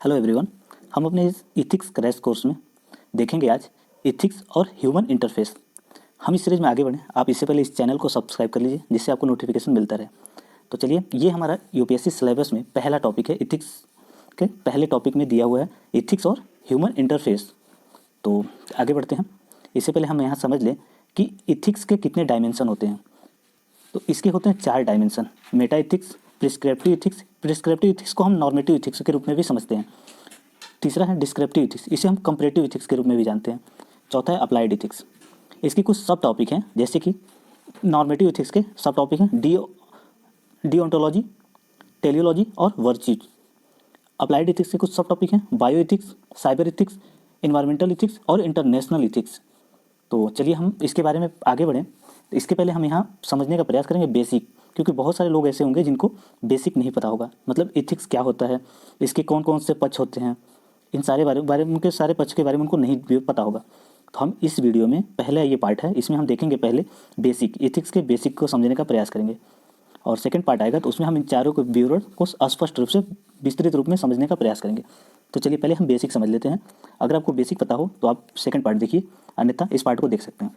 Hello everyone. हम अपने इस इथिक्स क्रैश कोर्स में देखेंगे आज इथिक्स और ह्यूमन इंटरफेस। हम इस सीरीज में आगे बढ़ें, आप इससे पहले इस चैनल को सब्सक्राइब कर लीजिए जिससे आपको नोटिफिकेशन मिलता रहे। तो चलिए, ये हमारा यूपीएससी सिलेबस में पहला टॉपिक है। इथिक्स के पहले टॉपिक में दिया हुआ है इथिक्स और ह्यूमन इंटरफेस। तो आगे बढ़ते हैं। इससे पहले हम यहाँ समझ लें कि इथिक्स के कितने डायमेंशन होते हैं। तो इसके होते हैं 4 dimension: Meta ethics, prescriptive ethics. Prescriptive ethics को हम नॉर्मेटिव इथिक्स के रूप में भी समझते हैं। तीसरा है डिस्क्रिप्टिव इथिक्स, इसे हम कंपैरेटिव इथिक्स के रूप में भी जानते हैं। चौथा है अप्लाइड इथिक्स। इसकी कुछ सब टॉपिक हैं, जैसे कि नॉर्मेटिव इथिक्स के सब टॉपिक हैं डिओन्टोलॉजी, टेलियोलॉजी और वर्च्यूज। अप्लाइड इथिक्स के कुछ सब टॉपिक हैं bio ethics, cyber ethics, environmental ethics और इंटरनेशनल इथिक्स। तो चलिए हम इसके बारे में आगे बढ़ें। इसके पहले हम यहाँ समझने का प्रयास करेंगे बेसिक, क्योंकि बहुत सारे लोग ऐसे होंगे जिनको बेसिक नहीं पता होगा, मतलब इथिक्स क्या होता है, इसके कौन कौन से पक्ष होते हैं, इन सारे बारे में उनके सारे पक्ष के बारे में उनको नहीं भी पता होगा। तो हम इस वीडियो में पहला ये पार्ट है, इसमें हम देखेंगे पहले बेसिक, इथिक्स के बेसिक को समझने का प्रयास करेंगे। और सेकंड पार्ट आएगा तो उसमें हम इन चारों के विवरण को स्पष्ट रूप से विस्तृत रूप में समझने का प्रयास करेंगे। तो चलिए पहले हम बेसिक समझ लेते हैं। अगर आपको बेसिक पता हो तो आप सेकंड पार्ट देखिए, अन्यथा इस पार्ट को देख सकते हैं।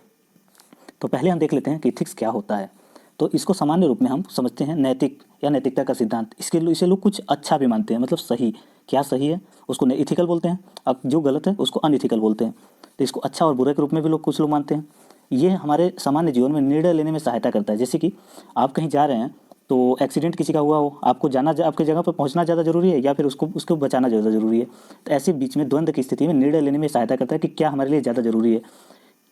तो पहले हम देख लेते हैं कि इथिक्स क्या होता है। तो इसको सामान्य रूप में हम समझते हैं नैतिक या नैतिकता का सिद्धांत। इसे लोग कुछ अच्छा भी मानते हैं, मतलब सही। क्या सही है उसको इथिकल बोलते हैं, अब जो गलत है उसको अनइथिकल बोलते हैं। तो इसको अच्छा और बुरे के रूप में भी कुछ लोग मानते हैं। ये हमारे सामान्य जीवन में निर्णय लेने में सहायता करता है। जैसे कि आप कहीं जा रहे हैं तो एक्सीडेंट किसी का हुआ हो, आपको जाना आपके जगह पर पहुंचना ज़्यादा जरूरी है या फिर उसको बचाना ज़्यादा जरूरी है। तो ऐसे बीच में द्वंद्व की स्थिति में निर्णय लेने में सहायता करता है कि क्या हमारे लिए ज़्यादा जरूरी है,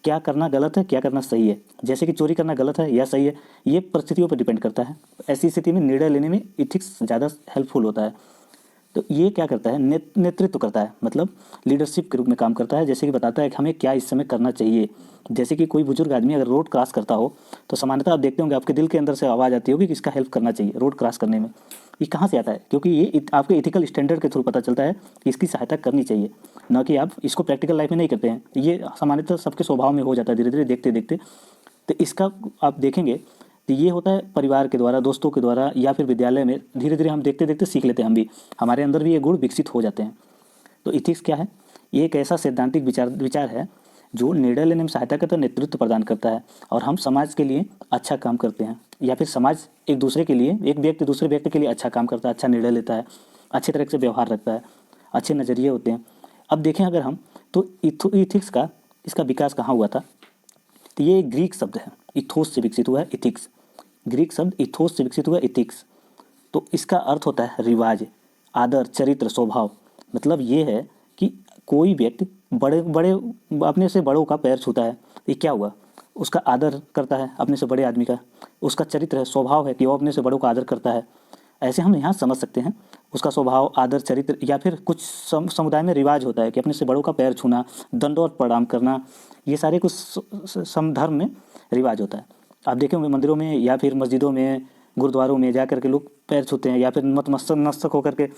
क्या करना गलत है, क्या करना सही है। जैसे कि चोरी करना गलत है या सही है, ये परिस्थितियों पर डिपेंड करता है। ऐसी स्थिति में निर्णय लेने में इथिक्स ज़्यादा हेल्पफुल होता है। तो ये क्या करता है, नेतृत्व करता है, मतलब लीडरशिप के रूप में काम करता है। जैसे कि बताता है कि हमें क्या इस समय करना चाहिए। जैसे कि कोई बुजुर्ग आदमी अगर रोड क्रॉस करता हो तो सामान्यतः आप देखते होंगे आपके दिल के अंदर से आवाज़ आती होगी कि इसका हेल्प करना चाहिए रोड क्रॉस करने में। ये कहाँ से आता है? क्योंकि ये आपके इथिकल स्टैंडर्ड के थ्रू पता चलता है कि इसकी सहायता करनी चाहिए, न कि आप इसको प्रैक्टिकल लाइफ में नहीं करते हैं। ये सामान्यतः सबके स्वभाव में हो जाता है धीरे धीरे देखते देखते। तो इसका आप देखेंगे तो ये होता है परिवार के द्वारा, दोस्तों के द्वारा या फिर विद्यालय में धीरे धीरे हम देखते देखते सीख लेते हैं। हम भी, हमारे अंदर भी ये गुण विकसित हो जाते हैं। तो इथिक्स क्या है? ये एक ऐसा सैद्धांतिक विचार है जो निर्णय लेने में सहायता करता है, नेतृत्व प्रदान करता है और हम समाज के लिए अच्छा काम करते हैं, या फिर समाज एक दूसरे के लिए, एक व्यक्ति दूसरे व्यक्ति के लिए अच्छा काम करता है, अच्छा निर्णय लेता है, अच्छे तरह से व्यवहार रखता है, अच्छे नज़रिए होते हैं। अब देखें अगर हम तो इथिक्स का इसका विकास कहाँ हुआ था? तो ये एक ग्रीक शब्द है, इथोस से विकसित हुआ है इथिक्स। ग्रीक शब्द इथोस से विकसित हुआ इथिक्स। तो इसका अर्थ होता है रिवाज, आदर, चरित्र, स्वभाव। मतलब ये है कि कोई व्यक्ति बड़े बड़े अपने से बड़ों का पैर छूता है, ये क्या हुआ? उसका आदर करता है अपने से बड़े आदमी का। उसका चरित्र है, स्वभाव है कि वो अपने से बड़ों का आदर करता है। ऐसे हम यहाँ समझ सकते हैं उसका स्वभाव, आदर, चरित्र। या फिर कुछ समुदाय में रिवाज होता है कि अपने से बड़ों का पैर छूना, दंडवत प्रणाम करना, ये सारे कुछ समधर्म में रिवाज होता है। आप देखे होंगे मंदिरों में या फिर मस्जिदों में, गुरुद्वारों में जा करके लोग पैर छूते हैं या फिर नतमस्तक होकर के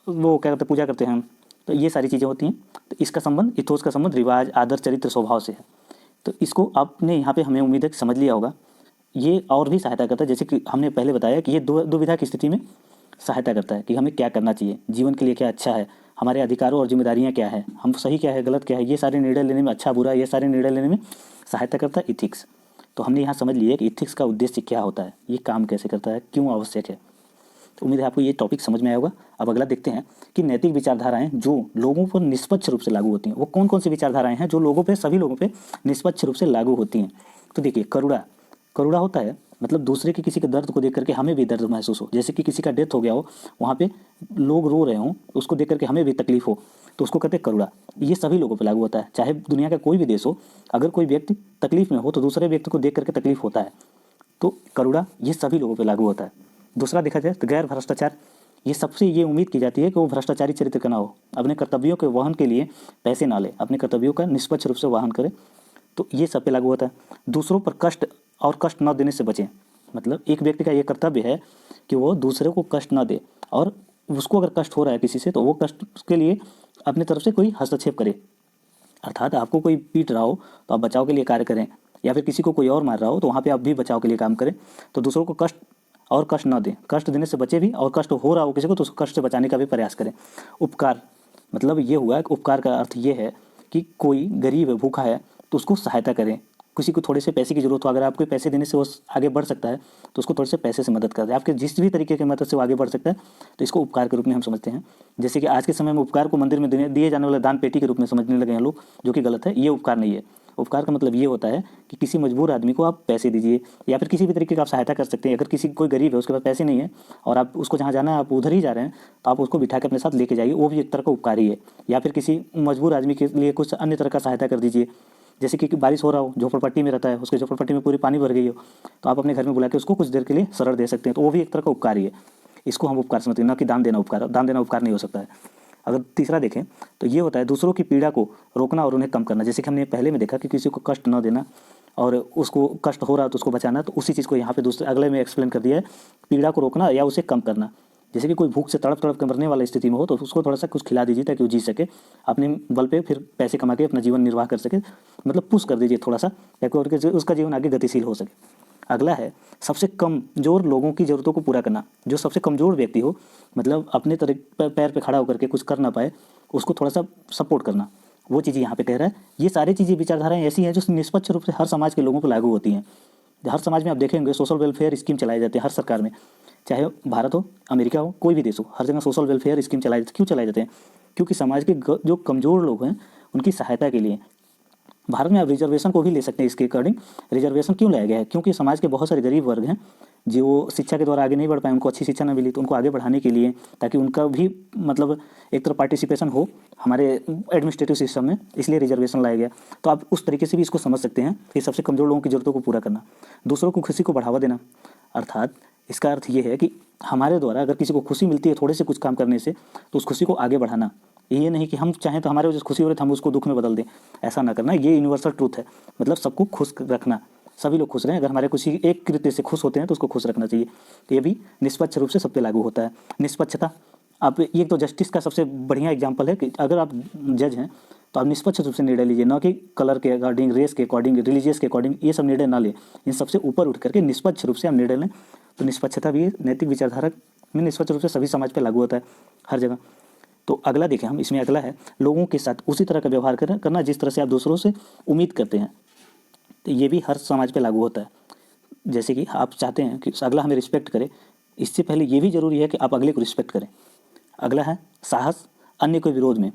वो क्या करते, पूजा करते हैं। तो ये सारी चीज़ें होती हैं। तो इसका संबंध, इथोस का संबंध रिवाज, आदर, चरित्र, स्वभाव से है। तो इसको आपने यहाँ पे हमें उम्मीद है कि समझ लिया होगा। ये और भी सहायता करता है, जैसे कि हमने पहले बताया कि ये दुविधा की स्थिति में सहायता करता है कि हमें क्या करना चाहिए, जीवन के लिए क्या अच्छा है, हमारे अधिकारों और जिम्मेदारियाँ क्या है, हम सही क्या है, गलत क्या है, ये सारे निर्णय लेने में, अच्छा बुरा, ये सारे निर्णय लेने में सहायता करता है इथिक्स। तो हमने यहाँ समझ लिया कि इथिक्स का उद्देश्य क्या होता है, ये काम कैसे करता है, क्यों आवश्यक है। तो उम्मीद है आपको ये टॉपिक समझ में आया होगा। अब अगला देखते हैं कि नैतिक विचारधाराएं जो लोगों पर निष्पक्ष रूप से लागू होती हैं, वो कौन कौन सी विचारधाराएं हैं जो लोगों पे, सभी लोगों पे निष्पक्ष रूप से लागू होती हैं। तो देखिए, करुणा होता है मतलब दूसरे के किसी के दर्द को देख करके हमें भी दर्द महसूस हो। जैसे कि किसी का डेथ हो गया हो, वहाँ पे लोग रो रहे हों, उसको देख करके हमें भी तकलीफ हो, तो उसको कहते हैं करुणा। ये सभी लोगों पे लागू होता है, चाहे दुनिया का कोई भी देश हो। अगर कोई व्यक्ति तकलीफ में हो तो दूसरे व्यक्ति को देख करके तकलीफ होता है। तो करुणा ये सभी लोगों पे लागू होता है। दूसरा देखा जाए तो गैर भ्रष्टाचार, ये सबसे ये उम्मीद की जाती है कि वो भ्रष्टाचारी चरित्र का ना हो, अपने कर्तव्यों के वहन के लिए पैसे ना ले, अपने कर्तव्यों का निष्पक्ष रूप से वहन करे। तो ये सब पे लागू होता है। दूसरों पर कष्ट न देने से बचें, मतलब एक व्यक्ति का ये कर्तव्य है कि वो दूसरे को कष्ट न दे, और उसको अगर कष्ट हो रहा है किसी से तो वो कष्ट के लिए अपनी तरफ से कोई हस्तक्षेप करे। अर्थात आपको कोई पीट रहा हो तो आप बचाव के लिए कार्य करें, या फिर किसी को कोई और मार रहा हो तो वहाँ पे आप भी बचाव के लिए काम करें। तो दूसरों को कष्ट और कष्ट न दें, कष्ट देने से बचे भी, और कष्ट हो रहा हो किसी को तो उस कष्ट से बचाने का भी प्रयास करें। उपकार मतलब ये हुआ कि उपकार का अर्थ ये है कि कोई गरीब है, भूखा है, तो उसको सहायता करें। किसी को थोड़े से पैसे की जरूरत हो, अगर आपको पैसे देने से वो आगे बढ़ सकता है तो उसको थोड़े से पैसे से मदद कर दें। आपके जिस भी तरीके की मदद से वो आगे बढ़ सकता है तो इसको उपकार के रूप में हम समझते हैं। जैसे कि आज के समय में उपकार को मंदिर में दिए जाने वाले दान पेटी के रूप में समझने लगे हैं लोग, जो कि गलत है। ये उपकार नहीं है। उपकार का मतलब ये होता है कि किसी मजबूर आदमी को आप पैसे दीजिए या फिर किसी भी तरीके का आप सहायता कर सकते हैं। अगर किसी कोई गरीब है, उसके पास पैसे नहीं है और आप उसको जहाँ जाना है आप उधर ही जा रहे हैं, तो आप उसको बिठा के अपने साथ लेके जाइए, वो भी एक तरह का उपकार ही है। या फिर किसी मजबूर आदमी के लिए कुछ अन्य तरह का सहायता कर दीजिए। जैसे कि बारिश हो रहा हो, झोपड़पट्टी में रहता है, उसके झोपड़पट्टी में पूरी पानी भर गई हो, तो आप अपने घर में बुला के उसको कुछ देर के लिए शरण दे सकते हैं, तो वो भी एक तरह का उपकार ही है। इसको हम उपकार समझते हैं, न कि दान देना उपकार। दान देना उपकार नहीं हो सकता है। अगर तीसरा देखें तो ये होता है दूसरों की पीड़ा को रोकना और उन्हें कम करना। जैसे कि हमने पहले में देखा कि किसी को कष्ट न देना और उसको कष्ट हो रहा है तो उसको बचाना, तो उसी चीज़ को यहाँ पे दूसरे अगले में एक्सप्लेन कर दिया है, पीड़ा को रोकना या उसे कम करना। जैसे कि कोई भूख से तड़प तड़प के मरने वाली स्थिति में हो तो उसको थोड़ा सा कुछ खिला दीजिए ताकि वो जी सके, अपने बल पे फिर पैसे कमा के अपना जीवन निर्वाह कर सके। मतलब पुश कर दीजिए थोड़ा सा ताकि उसका जीवन आगे गतिशील हो सके। अगला है सबसे कमज़ोर लोगों की ज़रूरतों को पूरा करना। जो सबसे कमज़ोर व्यक्ति हो, मतलब अपने पैर पे खड़ा होकर के कुछ कर ना पाए, उसको थोड़ा सा सपोर्ट करना, वो चीज़ यहाँ पे कह रहा है। ये सारी चीज़ें विचारधाराएं ऐसी हैं जो निष्पक्ष रूप से हर समाज के लोगों पर लागू होती हैं। हर समाज में आप देखेंगे सोशल वेलफेयर स्कीम चलाए जाते हैं हर सरकार में, चाहे भारत हो, अमेरिका हो, कोई भी देश हो, हर जगह सोशल वेलफेयर स्कीम चलाए जाते हैं। क्यों चलाए जाते हैं? क्योंकि समाज के जो कमज़ोर लोग हैं उनकी सहायता के लिए। भारत में आप रिजर्वेशन को भी ले सकते हैं। इसके अकॉर्डिंग रिजर्वेशन क्यों लाया गया है? क्योंकि समाज के बहुत सारे गरीब वर्ग हैं जो शिक्षा के द्वारा आगे नहीं बढ़ पाए, उनको अच्छी शिक्षा न मिली, तो उनको आगे बढ़ाने के लिए, ताकि उनका भी मतलब एक तरह पार्टिसिपेशन हो हमारे एडमिनिस्ट्रेटिव सिस्टम में, इसलिए रिजर्वेशन लाया गया। तो आप उस तरीके से भी इसको समझ सकते हैं कि सबसे कमज़ोर लोगों की ज़रूरतों को पूरा करना, दूसरों को खुशी को बढ़ावा देना। अर्थात इसका अर्थ ये है कि हमारे द्वारा अगर किसी को खुशी मिलती है थोड़े से कुछ काम करने से, तो उस खुशी को आगे बढ़ाना। ये नहीं कि हम चाहें तो हमारे वजह से खुशी हो रही है तो हम उसको दुख में बदल दें, ऐसा ना करना। ये यूनिवर्सल ट्रूथ है, मतलब सबको खुश रखना, सभी लोग खुश रहें। अगर हमारे किसी एक कृत्य से खुश होते हैं तो उसको खुश रखना चाहिए। तो ये भी निष्पक्ष रूप से सब पे लागू होता है। निष्पक्षता, आप ये तो जस्टिस का सबसे बढ़िया एग्जाम्पल है कि अगर आप जज हैं तो आप निष्पक्ष रूप से निर्णय लीजिए, ना कि कलर के अकॉर्डिंग, रेस के अकॉर्डिंग, रिलीजियस के अकॉर्डिंग ये सब निर्णय ना लें। इन सबसे ऊपर उठ करके निष्पक्ष रूप से हम निर्णय लें। तो निष्पक्षता भी नैतिक विचारधारा में निष्पक्ष रूप से सभी समाज पर लागू होता है हर जगह। तो अगला देखें हम, इसमें अगला है लोगों के साथ उसी तरह का व्यवहार करना जिस तरह से आप दूसरों से उम्मीद करते हैं। तो ये भी हर समाज पे लागू होता है। जैसे कि आप चाहते हैं कि अगला हमें रिस्पेक्ट करे, इससे पहले ये भी ज़रूरी है कि आप अगले को रिस्पेक्ट करें। अगला है साहस अन्य के विरोध में।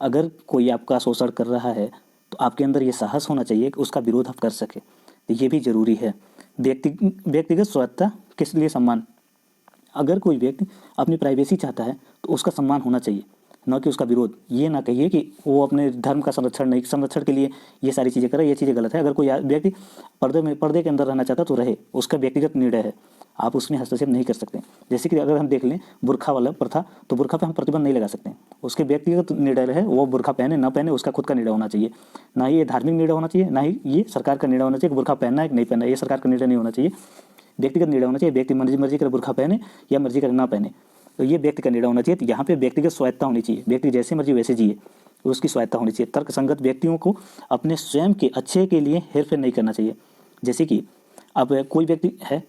अगर कोई आपका शोषण कर रहा है तो आपके अंदर ये साहस होना चाहिए कि उसका विरोध आप कर सकें, तो ये भी ज़रूरी है। व्यक्तिगत स्वतंत्रता किस लिए सम्मान। अगर कोई व्यक्ति अपनी प्राइवेसी चाहता है तो उसका सम्मान होना चाहिए, न कि उसका विरोध। ये ना कहिए कि वो अपने धर्म का संरक्षण के लिए ये सारी चीज़ें करे, ये चीज़ें गलत है। अगर कोई व्यक्ति पर्दे के अंदर रहना चाहता तो रहे, उसका व्यक्तिगत निर्णय है, आप उसमें हस्तक्षेप नहीं कर सकते। जैसे कि अगर हम देख लें बुर्खा वाला प्रथा, तो बुर्खा पे हम प्रतिबंध नहीं लगा सकते, उसके व्यक्तिगत निर्णय है, वो बुर्खा पहने ना पहने उसका खुद का निर्णय होना चाहिए। ना ही ये धार्मिक निर्णय होना चाहिए, ना ही ये सरकार का निर्णय होना चाहिए कि बुर्खा पहनना है कि नहीं पहनना, ये सरकार का निर्णय नहीं होना चाहिए। व्यक्तिगत निर्णय होना चाहिए, व्यक्ति मर्जी करे बुर्खा पहने या मर्जी करे ना पहने, तो ये व्यक्ति का निर्णय होना चाहिए। तो यहाँ पे व्यक्तिगत स्वायत्ता होनी चाहिए, व्यक्ति जैसे मर्जी वैसे जिए, उसकी स्वायत्ता होनी चाहिए। तर्कसंगत व्यक्तियों को अपने स्वयं के अच्छे के लिए हेरफेर नहीं करना चाहिए। जैसे कि अब कोई व्यक्ति है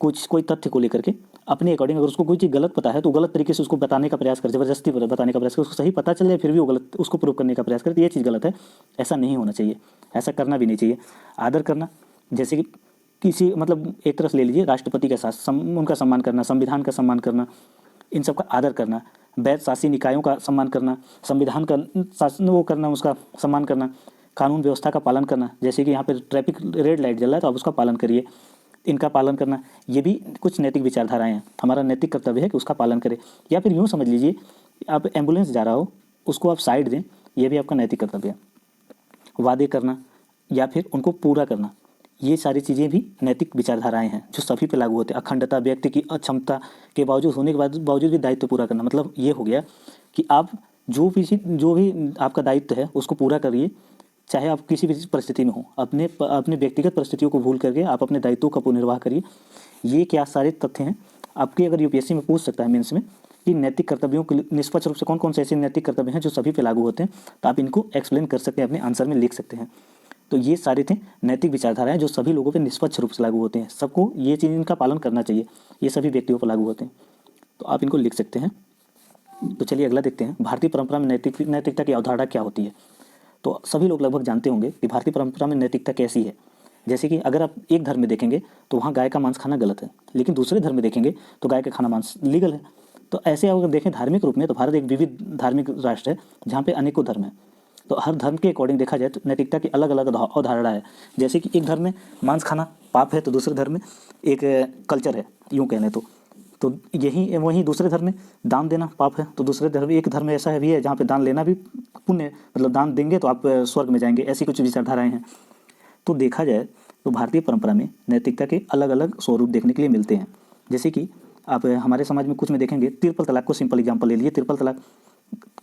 कोई तथ्य को लेकर के अपने अकॉर्डिंग, अगर उसको कोई चीज़ गलत पता है तो गलत तरीके से उसको बताने का प्रयास करे, जबरदस्ती बताने का प्रयास करे, उसको सही पता चल जाए फिर भी वो गलत उसको प्रूव करने का प्रयास करे, तो ये चीज़ गलत है, ऐसा नहीं होना चाहिए, ऐसा करना भी नहीं चाहिए। आदर करना, जैसे कि किसी मतलब एक तरह से ले लीजिए राष्ट्रपति के साथ उनका सम्मान करना, संविधान का सम्मान करना, इन सब का आदर करना, वैध शासी निकायों का सम्मान करना, संविधान का शासन वो करना, उसका सम्मान करना, कानून व्यवस्था का पालन करना। जैसे कि यहाँ पे ट्रैफिक रेड लाइट जल रहा है तो आप उसका पालन करिए, इनका पालन करना, ये भी कुछ नैतिक विचारधाराएं हैं। हमारा नैतिक कर्तव्य है कि उसका पालन करें। या फिर यूँ समझ लीजिए आप एम्बुलेंस जा रहा हो, उसको आप साइड दें, ये भी आपका नैतिक कर्तव्य है। वादे करना या फिर उनको पूरा करना, ये सारी चीज़ें भी नैतिक विचारधाराएं हैं जो सभी पे लागू होते हैं। अखंडता, व्यक्ति की अक्षमता के बावजूद होने के बावजूद भी दायित्व पूरा करना, मतलब ये हो गया कि आप जो भी आपका दायित्व है उसको पूरा करिए, चाहे आप किसी भी परिस्थिति में हो। अपने व्यक्तिगत परिस्थितियों को भूल करके आप अपने दायित्वों का पुनर्निर्वाह करिए। ये क्या सारे तथ्य हैं आपके, अगर यूपीएससी में पूछ सकता है मेंस में कि नैतिक कर्तव्यों के निष्पक्ष रूप से कौन कौन से ऐसे नैतिक कर्तव्य हैं जो सभी पे लागू होते हैं, तो आप इनको एक्सप्लेन कर सकते हैं, अपने आंसर में लिख सकते हैं। तो ये सारे थे नैतिक विचारधाराएं जो सभी लोगों पर निष्पक्ष रूप से लागू होते हैं, सबको ये चीज़ इनका पालन करना चाहिए, ये सभी व्यक्तियों पर लागू होते हैं। तो आप इनको लिख सकते हैं। तो चलिए अगला देखते हैं, भारतीय परंपरा में नैतिकता की अवधारणा क्या होती है। तो सभी लोग लगभग जानते होंगे कि भारतीय परंपरा में नैतिकता कैसी है। जैसे कि अगर आप एक धर्म में देखेंगे तो वहाँ गाय का मांस खाना गलत है, लेकिन दूसरे धर्म में देखेंगे तो गाय का खाना मांस लीगल है। तो ऐसे अगर देखें धार्मिक रूप में, तो भारत एक विविध धार्मिक राष्ट्र है जहाँ पे अनेकों धर्म हैं। तो हर धर्म के अकॉर्डिंग देखा जाए तो नैतिकता की अलग अलग अवधारणा है। जैसे कि एक धर्म में मांस खाना पाप है, तो दूसरे धर्म में एक कल्चर है, यूँ कहने तो यही वहीं दूसरे धर्म में दान देना पाप है, तो दूसरे धर्म एक धर्म ऐसा है भी है जहाँ पे दान लेना भी पुण्य है, मतलब दान देंगे तो आप स्वर्ग में जाएंगे, ऐसी कुछ विचारधाराएं हैं। तो देखा जाए तो भारतीय परंपरा में नैतिकता के अलग अलग स्वरूप देखने के लिए मिलते हैं। जैसे कि आप हमारे समाज में कुछ में देखेंगे, ट्रिपल तलाक को सिंपल एग्जांपल ले लीजिए। ट्रिपल तलाक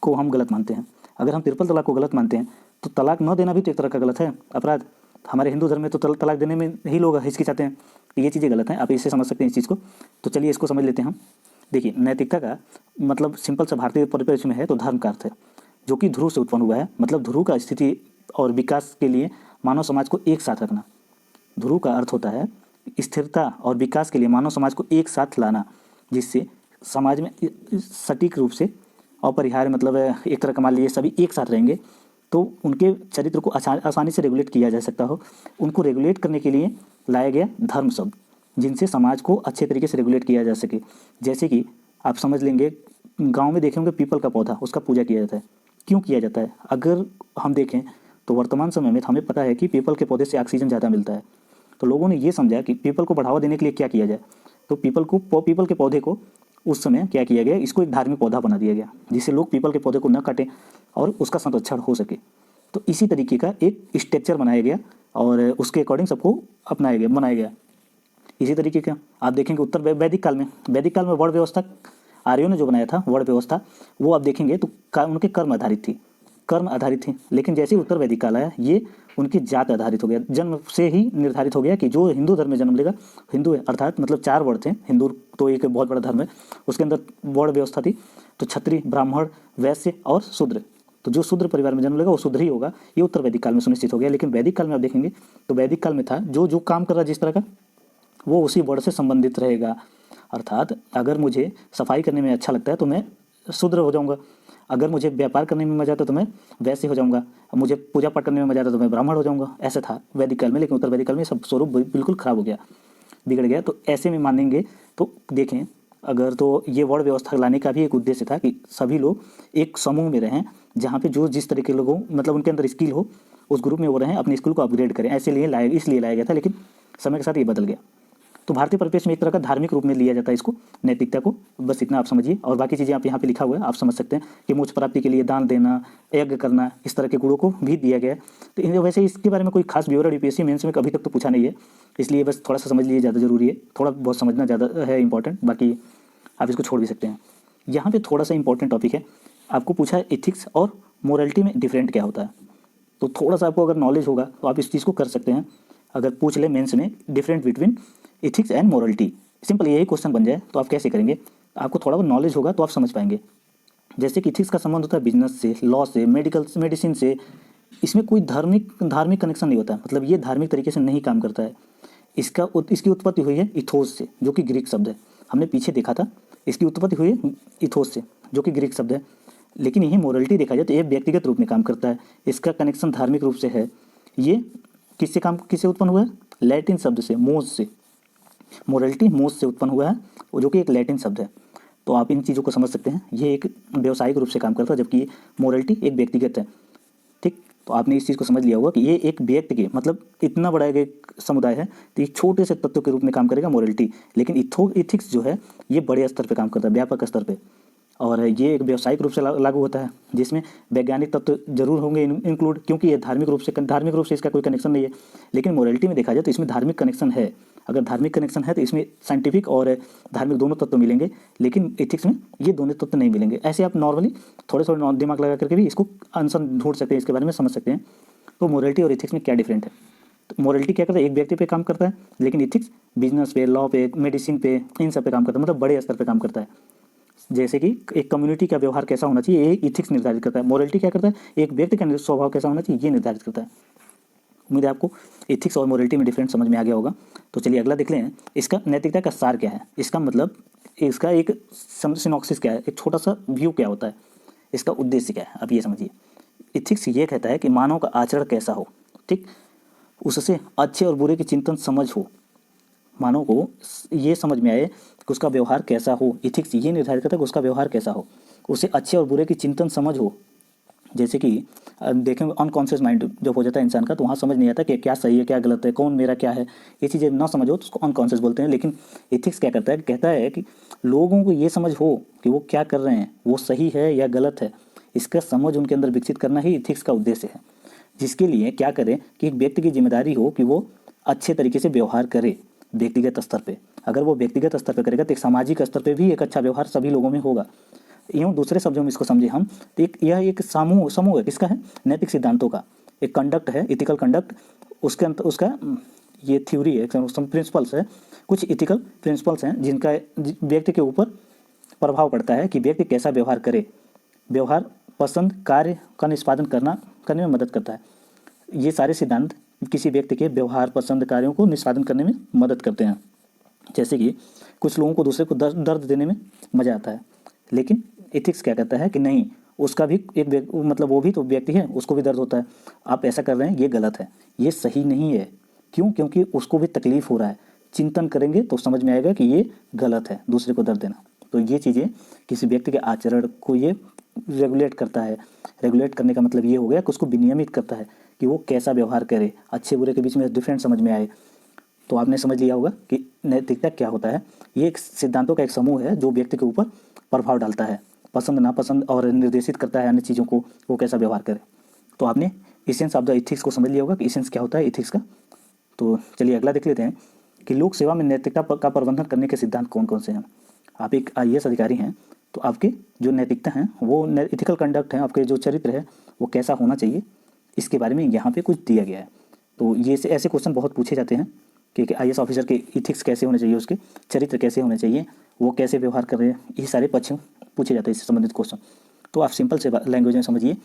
को हम गलत मानते हैं। अगर हम ट्रिपल तलाक को गलत मानते हैं तो तलाक न देना भी तो एक तरह का गलत है, अपराध। हमारे हिंदू धर्म में तो तलाक देने में ही लोग हिचकिचाते हैं, ये चीज़ें गलत हैं। आप इससे समझ सकते हैं इस चीज़ को। तो चलिए इसको समझ लेते हैं हम। देखिए नैतिकता का मतलब सिंपल सा भारतीय परिप्रेक्ष्य में है तो धर्म का अर्थ है, जो कि ध्रुव से उत्पन्न हुआ है। मतलब ध्रुव का स्थिति और विकास के लिए मानव समाज को एक साथ रखना। ध्रुव का अर्थ होता है स्थिरता और विकास के लिए मानव समाज को एक साथ लाना, जिससे समाज में सटीक रूप से अपरिहार्य, मतलब एक तरह का मान लीजिए सभी एक साथ रहेंगे तो उनके चरित्र को आसानी से रेगुलेट किया जा सकता हो। उनको रेगुलेट करने के लिए लाया गया धर्म शब्द, जिनसे समाज को अच्छे तरीके से रेगुलेट किया जा सके। जैसे कि आप समझ लेंगे, गांव में देखे होंगे पीपल का पौधा, उसका पूजा किया जाता है। क्यों किया जाता है? अगर हम देखें तो वर्तमान समय में हमें पता है कि पीपल के पौधे से ऑक्सीजन ज़्यादा मिलता है। तो लोगों ने ये समझा कि पीपल को बढ़ावा देने के लिए क्या किया जाए, तो पीपल के पौधे को उस समय क्या किया गया, इसको एक धार्मिक पौधा बना दिया गया, जिससे लोग पीपल के पौधे को न काटें और उसका संरक्षण हो सके। तो इसी तरीके का एक स्ट्रक्चर बनाया गया और उसके अकॉर्डिंग सबको बनाया गया। इसी तरीके का आप देखेंगे उत्तर वैदिक काल में वर्ण व्यवस्था आर्यों ने जो बनाया था, वर्ण व्यवस्था, वो आप देखेंगे तो उनके कर्म आधारित थी। लेकिन जैसे ही उत्तर वैदिक काल आया, ये उनकी जात आधारित हो गया। जन्म से ही निर्धारित हो गया कि जो हिंदू धर्म में जन्म लेगा हिंदू है, अर्थात मतलब 4 वर्ण थे। हिंदू तो एक बहुत बड़ा धर्म है, उसके अंदर वर्ण व्यवस्था थी। तो क्षत्रिय, ब्राह्मण, वैश्य और शूद्र। तो जो शूद्र परिवार में जन्म लेगा वो शूद्र ही होगा। ये उत्तर वैदिक काल में सुनिश्चित हो गया। लेकिन वैदिक काल में आप देखेंगे तो वैदिक काल में था जो काम कर रहा है जिस तरह का, वो उसी वर्ण से संबंधित रहेगा। अर्थात अगर मुझे सफाई करने में अच्छा लगता है तो मैं शूद्र हो जाऊंगा, अगर मुझे व्यापार करने में मजा आता है तो मैं वैश्य हो जाऊंगा, मुझे पूजा पाठ करने में मजा आता है तो मैं ब्राह्मण हो जाऊंगा। ऐसा था वैदिक काल में। लेकिन उत्तर वैदिक काल में सब स्वरूप बिल्कुल खराब हो गया, बिगड़ गया। तो ऐसे में मानेंगे तो देखें, अगर तो ये वर्ण व्यवस्था लाने का भी एक उद्देश्य था कि सभी लोग एक समूह में रहें, जहाँ पे जो जिस तरह के लोगों मतलब उनके अंदर स्किल हो उस ग्रुप में वो रहें, अपनी स्किल को अपग्रेड करें। इसलिए लाया गया था। लेकिन समय के साथ ये बदल गया। तो भारतीय परिप्रेक्ष्य में एक तरह का धार्मिक रूप में लिया जाता है इसको, नैतिकता को। बस इतना आप समझिए, और बाकी चीज़ें आप यहाँ पे लिखा हुआ है, आप समझ सकते हैं कि मोक्ष प्राप्ति के लिए दान देना, यज्ञ करना, इस तरह के गुणों को भी दिया गया है। तो वैसे इसके बारे में कोई खास विवरण यूपीएससी मेंस में अभी तक तो पूछा नहीं है, इसलिए बस थोड़ा सा समझ लीजिए, ज़्यादा जरूरी है। थोड़ा बहुत समझना ज़्यादा है इंपॉर्टेंट, बाकी आप इसको छोड़ भी सकते हैं। यहाँ पर थोड़ा सा इंपॉर्टेंट टॉपिक है, आपको पूछा है एथिक्स और मोरलिटी में डिफरेंट क्या होता है। तो थोड़ा सा आपको अगर नॉलेज होगा तो आप इस चीज़ को कर सकते हैं। अगर पूछ ले मेंस में different between ethics and morality, simple यही क्वेश्चन बन जाए तो आप कैसे करेंगे, आपको थोड़ा बहुत नॉलेज होगा तो आप समझ पाएंगे। जैसे कि एथिक्स का संबंध होता है बिजनेस से, लॉ से, मेडिसिन से। इसमें कोई धार्मिक कनेक्शन नहीं होता, मतलब ये धार्मिक तरीके से नहीं काम करता है। इसकी उत्पत्ति हुई है इथोस से, जो कि ग्रीक शब्द है। हमने पीछे देखा था, इसकी उत्पत्ति हुई है इथोस से, जो कि ग्रीक शब्द है। लेकिन यही मोरलिटी देखा जाए तो ये व्यक्तिगत रूप में काम करता है, इसका कनेक्शन धार्मिक रूप से है। ये किससे उत्पन्न हुआ है? लैटिन शब्द से, मोस से। मोरलिटी मोस से उत्पन्न हुआ है, जो कि एक लैटिन शब्द है। तो आप इन चीज़ों को समझ सकते हैं। ये एक व्यावसायिक रूप से काम करता है, जबकि मोरलिटी एक व्यक्तिगत है। ठीक, तो आपने इस चीज़ को समझ लिया होगा कि ये एक व्यक्ति के मतलब इतना बड़ा एक समुदाय है तो एक छोटे से तत्व के रूप में काम करेगा मोरलिटी। लेकिन इथिक्स जो है ये बड़े स्तर पर काम करता है, व्यापक स्तर पर। और ये एक व्यावसायिक रूप से लागू होता है, जिसमें वैज्ञानिक तत्व जरूर होंगे इंक्लूड, क्योंकि ये धार्मिक रूप से इसका कोई कनेक्शन नहीं है। लेकिन मोरलिटी में देखा जाए तो इसमें धार्मिक कनेक्शन है। अगर धार्मिक कनेक्शन है तो इसमें साइंटिफिक और धार्मिक दोनों तत्व मिलेंगे, लेकिन एथिक्स में ये दोनों तत्व नहीं मिलेंगे। ऐसे आप नॉर्मली थोड़े दिमाग लगा करके भी इसको आंसर ढूंढ सकते हैं, इसके बारे में समझ सकते हैं। तो मोरलिटी और एथिक्स में क्या डिफरेंट है? तो मोरलिटी क्या करता है, एक व्यक्ति पे काम करता है, लेकिन एथिक्स बिजनेस पे, लॉ पे, मेडिसिन पे, इन सब पे काम करता है, मतलब बड़े स्तर पर काम करता है। जैसे कि एक कम्युनिटी का व्यवहार कैसा होना चाहिए, ये एथिक्स निर्धारित करता है। मोरलिटी क्या करता है, एक व्यक्ति का स्वभाव कैसा होना चाहिए, ये निर्धारित करता है। उम्मीद है आपको एथिक्स और मोरलिटी में डिफरेंस समझ में आ गया होगा। तो चलिए अगला देख लें, इसका नैतिकता का सार क्या है, इसका मतलब इसका एक सिनॉप्सिस क्या है, एक छोटा सा व्यू क्या होता है, इसका उद्देश्य क्या है, आप ये समझिए। एथिक्स ये कहता है कि मानव का आचरण कैसा हो, ठीक, उससे अच्छे और बुरे की चिंतन समझ हो, मानव को ये समझ में आए कि उसका व्यवहार कैसा हो। एथिक्स ये निर्धारित करता है कि उसका व्यवहार कैसा हो, उसे अच्छे और बुरे की चिंतन समझ हो। जैसे कि देखेंगे अनकॉन्शियस माइंड जब हो जाता है इंसान का, तो वहाँ समझ नहीं आता कि क्या सही है क्या गलत है, कौन मेरा क्या है, ये चीज़ें ना समझ हो तो उसको अनकॉन्शियस बोलते हैं। लेकिन एथिक्स क्या करता है, कहता है कि लोगों को ये समझ हो कि वो क्या कर रहे हैं वो सही है या गलत है, इसका समझ उनके अंदर विकसित करना ही एथिक्स का उद्देश्य है। जिसके लिए क्या करें कि एक व्यक्ति की जिम्मेदारी हो कि वो अच्छे तरीके से व्यवहार करे व्यक्तिगत स्तर पे। अगर वो व्यक्तिगत स्तर पे करेगा तो एक सामाजिक स्तर पे भी एक अच्छा व्यवहार सभी लोगों में होगा। यूँ दूसरे शब्दों में इसको समझे हम तो यह एक समूह है, किसका है, नैतिक सिद्धांतों का एक कंडक्ट है, इथिकल कंडक्ट। उसके अंत उसका ये थ्योरी है, प्रिंसिपल्स है, कुछ इथिकल प्रिंसिपल्स हैं जिनका व्यक्ति के ऊपर प्रभाव पड़ता है कि व्यक्ति कैसा व्यवहार करे। व्यवहार पसंद कार्य का निष्पादन करने में मदद करता है। ये सारे सिद्धांत किसी व्यक्ति के व्यवहार पसंद कार्यों को निष्पादन करने में मदद करते हैं। जैसे कि कुछ लोगों को दूसरे को दर्द देने में मज़ा आता है, लेकिन एथिक्स क्या कहता है कि नहीं, उसका भी एक मतलब वो भी तो व्यक्ति है, उसको भी दर्द होता है, आप ऐसा कर रहे हैं ये गलत है, ये सही नहीं है। क्यों? क्योंकि उसको भी तकलीफ हो रहा है। चिंतन करेंगे तो समझ में आएगा कि ये गलत है दूसरे को दर्द देना। तो ये चीज़ें किसी व्यक्ति के आचरण को ये रेगुलेट करता है। रेगुलेट करने का मतलब ये हो गया कि उसको विनियमित करता है कि वो कैसा व्यवहार करे, अच्छे बुरे के बीच में डिफरेंस समझ में आए। तो आपने समझ लिया होगा कि नैतिकता क्या होता है। ये एक सिद्धांतों का एक समूह है जो व्यक्ति के ऊपर प्रभाव डालता है, पसंद नापसंद और निर्देशित करता है अन्य चीज़ों को, वो कैसा व्यवहार करे। तो आपने इसेंस ऑफ द एथिक्स को समझ लिया होगा कि इसेंस क्या होता है एथिक्स का। तो चलिए अगला देख लेते हैं कि लोक सेवा में नैतिकता का प्रबंधन करने के सिद्धांत कौन कौन से हैं। आप एक IAS अधिकारी हैं तो आपके जो नैतिकता हैं वो इथिकल कंडक्ट हैं, आपके जो चरित्र है वो कैसा होना चाहिए, इसके बारे में यहाँ पे कुछ दिया गया है। तो ये ऐसे क्वेश्चन बहुत पूछे जाते हैं कि IAS ऑफिसर के इथिक्स कैसे होने चाहिए, उसके चरित्र कैसे होने चाहिए, वो कैसे व्यवहार कर रहे हैं, ये सारे पक्ष पूछे जाते हैं इससे संबंधित क्वेश्चन। तो आप सिंपल से लैंग्वेज में समझिए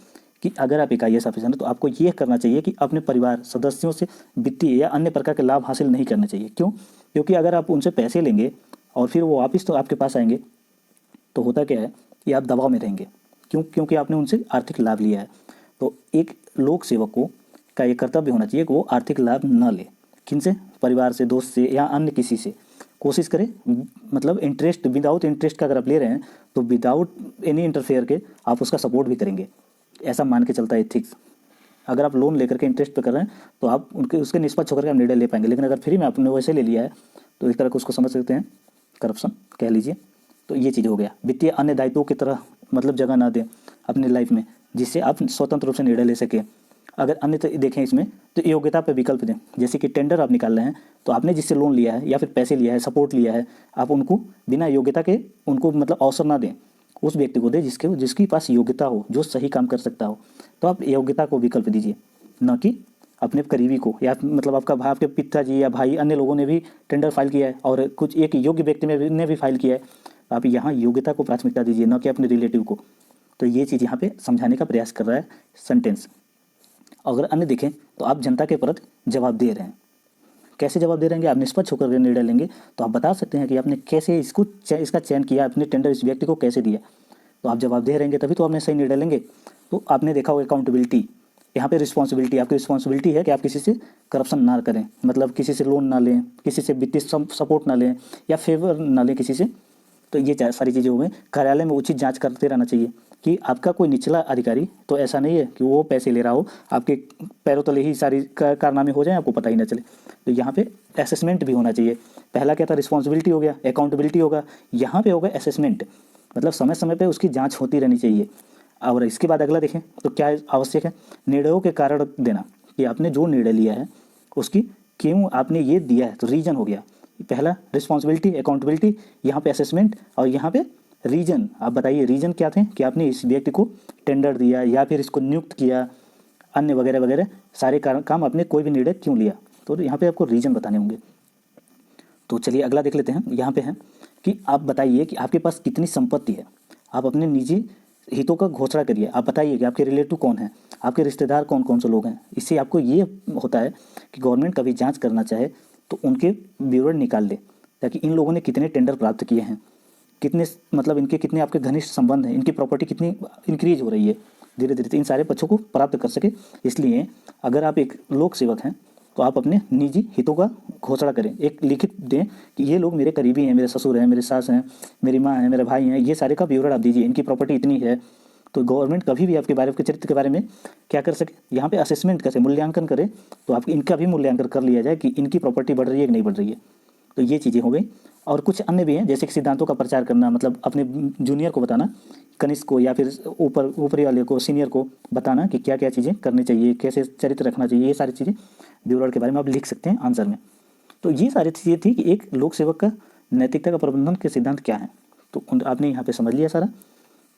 कि अगर आप एक IAS ऑफिसर हैं तो आपको ये करना चाहिए कि अपने परिवार सदस्यों से वित्तीय या अन्य प्रकार के लाभ हासिल नहीं करना चाहिए। क्यों? क्योंकि अगर आप उनसे पैसे लेंगे और फिर वो वापस तो आपके पास आएंगे तो होता क्या है कि आप दबाव में रहेंगे। क्यों? क्योंकि आपने उनसे आर्थिक लाभ लिया है। तो एक लोक सेवक को का ये कर्तव्य होना चाहिए कि वो आर्थिक लाभ न ले। किन से? परिवार से, दोस्त से या अन्य किसी से। कोशिश करें मतलब इंटरेस्ट, विदाउट इंटरेस्ट का अगर आप ले रहे हैं तो विदाउट एनी इंटरफेयर के आप उसका सपोर्ट भी करेंगे, ऐसा मान के चलता है एथिक्स। अगर आप लोन लेकर के इंटरेस्ट पे कर रहे हैं तो आप उसके निष्पक्ष होकर के आप निर्णय ले पाएंगे। लेकिन अगर फ्री में आपने वैसे ले लिया है तो एक तरह को उसको समझ सकते हैं करप्शन कह लीजिए। तो ये चीज़ हो गया। वित्तीय अन्य दायित्वों की तरह मतलब जगह ना दें अपनी लाइफ में जिससे आप स्वतंत्र रूप से निर्णय ले सकें। अगर अन्य देखें इसमें तो योग्यता पर विकल्प दें। जैसे कि टेंडर आप निकाल रहे हैं तो आपने जिससे लोन लिया है या फिर पैसे लिया है, सपोर्ट लिया है, आप उनको बिना योग्यता के उनको मतलब अवसर ना दें, उस व्यक्ति को दे जिसके पास योग्यता हो, जो सही काम कर सकता हो। तो आप योग्यता को विकल्प दीजिए, न कि अपने करीबी को, या मतलब आपके पिताजी या भाई अन्य लोगों ने भी टेंडर फाइल किया है और कुछ एक योग्य व्यक्ति ने भी फाइल किया है, आप यहाँ योग्यता को प्राथमिकता दीजिए, न कि अपने रिलेटिव को। तो ये चीज़ यहाँ पे समझाने का प्रयास कर रहा है सेंटेंस। अगर अन्य देखें तो आप जनता के प्रति जवाब दे रहे हैं। कैसे जवाब दे रहेंगे? आप निष्पक्ष होकर के निर्णय लेंगे तो आप बता सकते हैं कि आपने कैसे इसका चयन किया, अपने टेंडर इस व्यक्ति को कैसे दिया। तो आप जवाब दे रहेंगे तभी तो आपने सही निर्णय लेंगे। तो आपने देखा होगा अकाउंटेबिलिटी, यहाँ पे रिस्पॉन्सिबिलिटी, आपकी रिस्पॉन्सिबिलिटी है कि आप किसी से करप्शन ना करें, मतलब किसी से लोन ना लें, किसी से वित्तीय सपोर्ट ना लें या फेवर ना लें किसी से। तो ये सारी चीज़ें हो गई। कार्यालय में उचित जांच करते रहना चाहिए कि आपका कोई निचला अधिकारी तो ऐसा नहीं है कि वो पैसे ले रहा हो, आपके पैरों तले ही सारी कारनामे हो जाएं, आपको पता ही ना चले। तो यहाँ पे असेसमेंट भी होना चाहिए। पहला क्या था? रिस्पॉन्सिबिलिटी हो गया, अकाउंटेबिलिटी होगा, यहाँ पे होगा असेसमेंट, मतलब समय समय पे उसकी जांच होती रहनी चाहिए। और इसके बाद अगला देखें तो क्या आवश्यक है? निर्णयों के कारण देना, कि आपने जो निर्णय लिया है उसकी क्यों आपने ये दिया है, तो रीजन हो गया। पहला रिस्पॉन्सिबिलिटी, अकाउंटेबिलिटी, यहाँ पे असेसमेंट और यहाँ पे रीजन। आप बताइए रीजन क्या थे कि आपने इस व्यक्ति को टेंडर दिया या फिर इसको नियुक्त किया, अन्य वगैरह वगैरह सारे काम आपने कोई भी निर्णय क्यों लिया, तो यहाँ पे आपको रीजन बताने होंगे। तो चलिए अगला देख लेते हैं। यहाँ पे है कि आप बताइए कि आपके पास कितनी संपत्ति है। आप अपने निजी हितों का घोषणा करिए। आप बताइए कि आपके रिलेटिव कौन है, आपके रिश्तेदार कौन कौन से लोग हैं। इससे आपको ये होता है कि गवर्नमेंट कभी जांच करना चाहे तो उनके विवरण निकाल ले, ताकि इन लोगों ने कितने टेंडर प्राप्त किए हैं, कितने मतलब इनके कितने आपके घनिष्ठ संबंध हैं, इनकी प्रॉपर्टी कितनी इंक्रीज हो रही है धीरे धीरे, तो इन सारे पक्षों को प्राप्त कर सके। इसलिए अगर आप एक लोक सेवक हैं तो आप अपने निजी हितों का घोषणा करें, एक लिखित दें कि ये लोग मेरे करीबी हैं, मेरे ससुर हैं, मेरे सास हैं, मेरी माँ है, मेरे भाई हैं, ये सारे का विवरण आप दीजिए, इनकी प्रॉपर्टी इतनी है। तो गवर्नमेंट कभी भी आपके बारे, आपके चरित्र के बारे में क्या कर सके, यहाँ पे असेसमेंट करे, मूल्यांकन करे, तो आपकी इनका भी मूल्यांकन कर लिया जाए कि इनकी प्रॉपर्टी बढ़ रही है कि नहीं बढ़ रही है। तो ये चीज़ें हो गई। और कुछ अन्य भी हैं, जैसे कि सिद्धांतों का प्रचार करना, मतलब अपने जूनियर को बताना, कनिष्ठ को या फिर ऊपरी वाले को, सीनियर को बताना कि क्या क्या चीज़ें करनी चाहिए, कैसे चरित्र रखना चाहिए, ये सारी चीज़ें विवरण के बारे में आप लिख सकते हैं आंसर में। तो ये सारी चीज़ें थी कि एक लोक सेवक का नैतिकता का प्रबंधन के सिद्धांत क्या है। तो आपने यहाँ पे समझ लिया सारा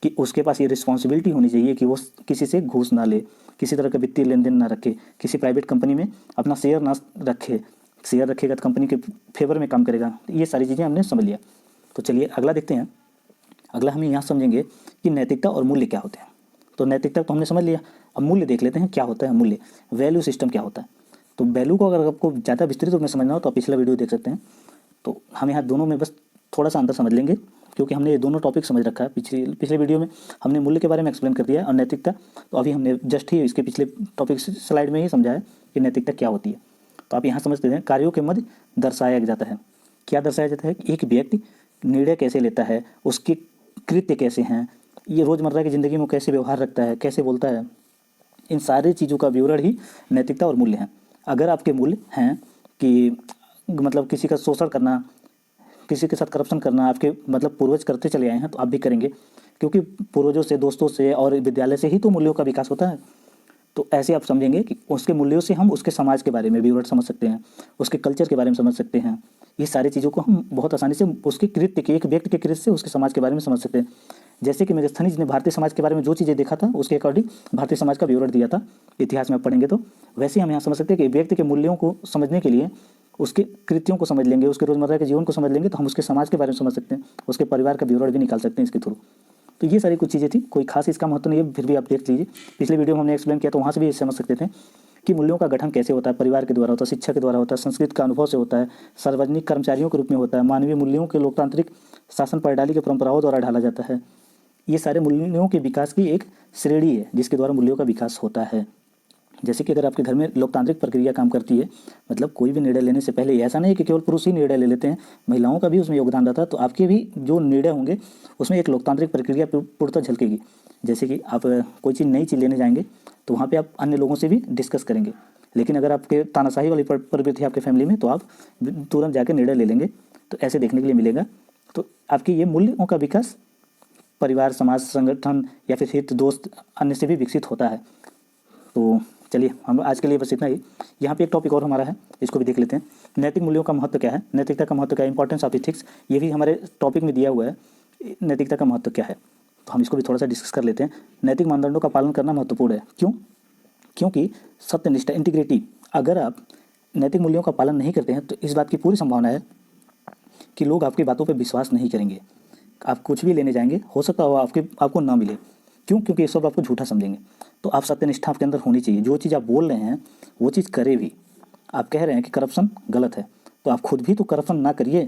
कि उसके पास ये रिस्पॉन्सिबिलिटी होनी चाहिए कि वो किसी से घूस ना ले, किसी तरह का वित्तीय लेन देन ना रखे, किसी प्राइवेट कंपनी में अपना शेयर ना रखे, शेयर रखेगा तो कंपनी के फेवर में काम करेगा। ये सारी चीज़ें हमने समझ लिया। तो चलिए अगला देखते हैं। अगला हम यहाँ समझेंगे कि नैतिकता और मूल्य क्या होते हैं। तो नैतिकता तो हमने समझ लिया, अब मूल्य देख लेते हैं क्या होता है मूल्य, वैल्यू सिस्टम क्या होता है। तो वैल्यू को अगर आपको ज़्यादा विस्तृत रूप में समझना हो तो आप पिछला वीडियो देख सकते हैं। तो हम यहाँ दोनों में बस थोड़ा सा अंतर समझ लेंगे, क्योंकि हमने ये दोनों टॉपिक समझ रखा है। पिछले वीडियो में हमने मूल्य के बारे में एक्सप्लेन कर दिया और नैतिकता तो अभी हमने जस्ट ही इसके पिछले टॉपिक स्लाइड में ही समझा है कि नैतिकता क्या होती है। तो आप यहाँ समझते हैं कार्यों के मध्य दर्शाया जाता है। क्या दर्शाया जाता है कि एक व्यक्ति निर्णय कैसे लेता है, उसके कृत्य कैसे हैं, ये रोज़मर्रा की ज़िंदगी में कैसे व्यवहार रखता है, कैसे बोलता है, इन सारी चीज़ों का विवरण ही नैतिकता और मूल्य हैं। अगर आपके मूल्य हैं कि मतलब किसी का शोषण करना, किसी के साथ करप्शन करना आपके मतलब पूर्वज करते चले आए हैं, तो आप भी करेंगे, क्योंकि पूर्वजों से, दोस्तों से और विद्यालय से ही तो मूल्यों का विकास होता है। तो ऐसे आप समझेंगे कि उसके मूल्यों से हम उसके समाज के बारे में विवरण समझ सकते हैं, उसके कल्चर के बारे में समझ सकते हैं। ये सारी चीज़ों को हम बहुत आसानी से उसके कृत्य के, एक व्यक्ति के कृत्य से उसके समाज के बारे में समझ सकते हैं। जैसे कि मेगास्थनीज ने भारतीय समाज के बारे में जो चीज़ें देखा था उसके अकॉर्डिंग भारतीय समाज का विवरण दिया था, इतिहास में आप पढ़ेंगे तो वैसे हम यहाँ समझ सकते हैं कि व्यक्ति के मूल्यों को समझने के लिए उसके कृत्यों को समझ लेंगे, उसके रोज़मर्रा के जीवन को समझ लेंगे, तो हम उसके समाज के बारे में समझ सकते हैं, उसके परिवार का विवरण भी निकाल सकते हैं इसके थ्रू। तो ये सारी कुछ चीज़ें थी, कोई खास इसका महत्व नहीं है, फिर भी आप देख लीजिए। पिछले वीडियो में हमने एक्सप्लेन किया तो वहाँ से भी समझ सकते थे कि मूल्यों का गठन कैसे होता है, परिवार के द्वारा होता है, शिक्षा के द्वारा होता है, संस्कृत का अनुभव से होता है, सार्वजनिक कर्मचारियों के रूप में होता है, मानवीय मूल्यों के लोकतांत्रिक शासन प्रणाली के परंपराओं द्वारा ढाला जाता है। ये सारे मूल्यों के विकास की एक श्रेणी है जिसके द्वारा मूल्यों का विकास होता है। जैसे कि अगर आपके घर में लोकतांत्रिक प्रक्रिया काम करती है, मतलब कोई भी निर्णय लेने से पहले ऐसा नहीं कि केवल पुरुष ही निर्णय ले लेते हैं, महिलाओं का भी उसमें योगदान रहता है, तो आपके भी जो निर्णय होंगे उसमें एक लोकतांत्रिक प्रक्रिया पूर्णतः झलकेगी। जैसे कि आप कोई चीज़ नई चीज़ लेने जाएंगे तो वहाँ पे आप अन्य लोगों से भी डिस्कस करेंगे, लेकिन अगर आपके तानाशाही वाली प्रवृत्ति है आपके फैमिली में तो आप तुरंत जाकर निर्णय ले लेंगे। तो ऐसे देखने के लिए मिलेगा। तो आपकी ये मूल्यों का विकास परिवार, समाज, संगठन या फिर हित, दोस्त, अन्य से भी विकसित होता है। तो चलिए हम आज के लिए बस इतना ही। यहाँ पे एक टॉपिक और हमारा है, इसको भी देख लेते हैं। नैतिक मूल्यों का महत्व क्या है, नैतिकता का महत्व क्या है, इंपॉर्टेंस ऑफ एथिक्स, ये भी हमारे टॉपिक में दिया हुआ है। नैतिकता का महत्व क्या है, तो हम इसको भी थोड़ा सा डिस्कस कर लेते हैं। नैतिक मानदंडों का पालन करना महत्वपूर्ण है। क्यों? क्योंकि सत्यनिष्ठा, इंटीग्रिटी, अगर आप नैतिक मूल्यों का पालन नहीं करते हैं तो इस बात की पूरी संभावना है कि लोग आपकी बातों पर विश्वास नहीं करेंगे। आप कुछ भी लेने जाएंगे, हो सकता हो आपको ना मिले। क्यों? क्योंकि ये सब आपको झूठा समझेंगे। तो आप सत्यनिष्ठा आपके अंदर होनी चाहिए, जो चीज़ आप बोल रहे हैं वो चीज़ करे भी। आप कह रहे हैं कि करप्शन गलत है, तो आप खुद भी तो करप्शन ना करिए,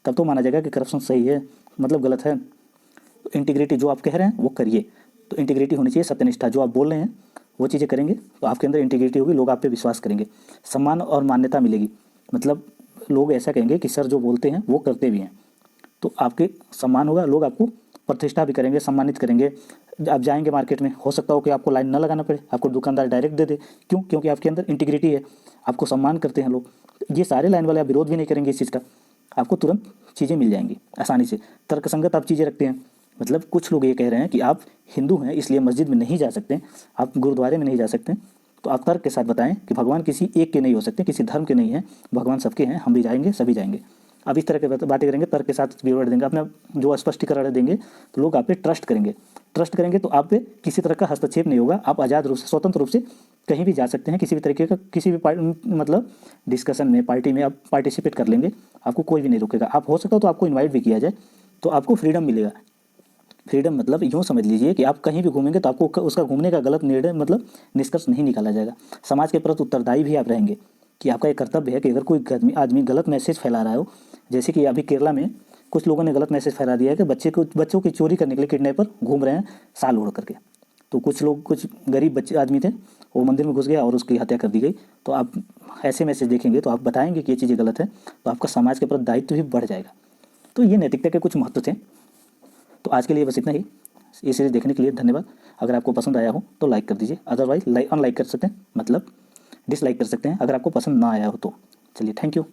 तब तो माना जाएगा कि करप्शन सही है, मतलब गलत है। तो इंटीग्रिटी, जो आप कह रहे हैं वो करिए। तो इंटीग्रिटी होनी चाहिए, सत्यनिष्ठा, जो आप बोल रहे हैं वो चीज़ें करेंगे तो आपके अंदर इंटीग्रिटी होगी, लोग आप पे विश्वास करेंगे, सम्मान और मान्यता मिलेगी। मतलब लोग ऐसा कहेंगे कि सर जो बोलते हैं वो करते भी हैं, तो आपके सम्मान होगा, लोग आपको प्रतिष्ठा भी करेंगे, सम्मानित करेंगे। आप जाएंगे मार्केट में, हो सकता हो कि आपको लाइन ना लगाना पड़े, आपको दुकानदार डायरेक्ट दे दे। क्यों? क्योंकि आपके अंदर इंटीग्रिटी है, आपको सम्मान करते हैं लोग। ये सारे लाइन वाले आप विरोध भी नहीं करेंगे इस चीज़ का, आपको तुरंत चीज़ें मिल जाएंगी आसानी से। तर्कसंगत आप चीज़ें रखते हैं, मतलब कुछ लोग ये कह रहे हैं कि आप हिंदू हैं इसलिए मस्जिद में नहीं जा सकते, आप गुरुद्वारे में नहीं जा सकते, तो आप तर्क के साथ बताएं कि भगवान किसी एक के नहीं हो सकते, किसी धर्म के नहीं हैं, भगवान सबके हैं, हम भी जाएंगे, सभी जाएंगे। अब इस तरह की बातें करेंगे, तर्क के साथ विवरण देंगे, अपना जो स्पष्टीकरण देंगे, तो लोग आप पे ट्रस्ट करेंगे। ट्रस्ट करेंगे तो आप पे किसी तरह का हस्तक्षेप नहीं होगा, आप आज़ाद रूप से, स्वतंत्र रूप से कहीं भी जा सकते हैं, किसी भी तरीके का, किसी भी मतलब डिस्कशन में, पार्टी में आप पार्टिसिपेट कर लेंगे, आपको कोई भी नहीं रोकेगा। आप हो सकता हो तो आपको इन्वाइट भी किया जाए, तो आपको फ्रीडम मिलेगा। फ्रीडम मतलब यूँ समझ लीजिए कि आप कहीं भी घूमेंगे तो आपको उसका घूमने का गलत निर्णय मतलब निष्कर्ष नहीं निकाला जाएगा। समाज के प्रति उत्तरदायी भी आप रहेंगे कि आपका एक कर्तव्य है कि अगर कोई आदमी गलत मैसेज फैला रहा हो, जैसे कि अभी केरला में कुछ लोगों ने गलत मैसेज फैला दिया है कि बच्चों की चोरी करने के लिए किडनैपर घूम रहे हैं साल ओढ़ करके। तो कुछ लोग, कुछ गरीब बच्चे आदमी थे, वो मंदिर में घुस गया और उसकी हत्या कर दी गई। तो आप ऐसे मैसेज देखेंगे तो आप बताएंगे कि ये चीज़ें गलत है, तो आपका समाज के प्रति दायित्व भी बढ़ जाएगा। तो ये नैतिकता के कुछ महत्व थे। तो आज के लिए बस इतना ही। ये सीरीज़ देखने के लिए धन्यवाद। अगर आपको पसंद आया हो तो लाइक कर दीजिए, अदरवाइज अनलाइक कर सकते हैं, मतलब डिसलाइक कर सकते हैं अगर आपको पसंद ना आया हो तो। चलिए, थैंक यू।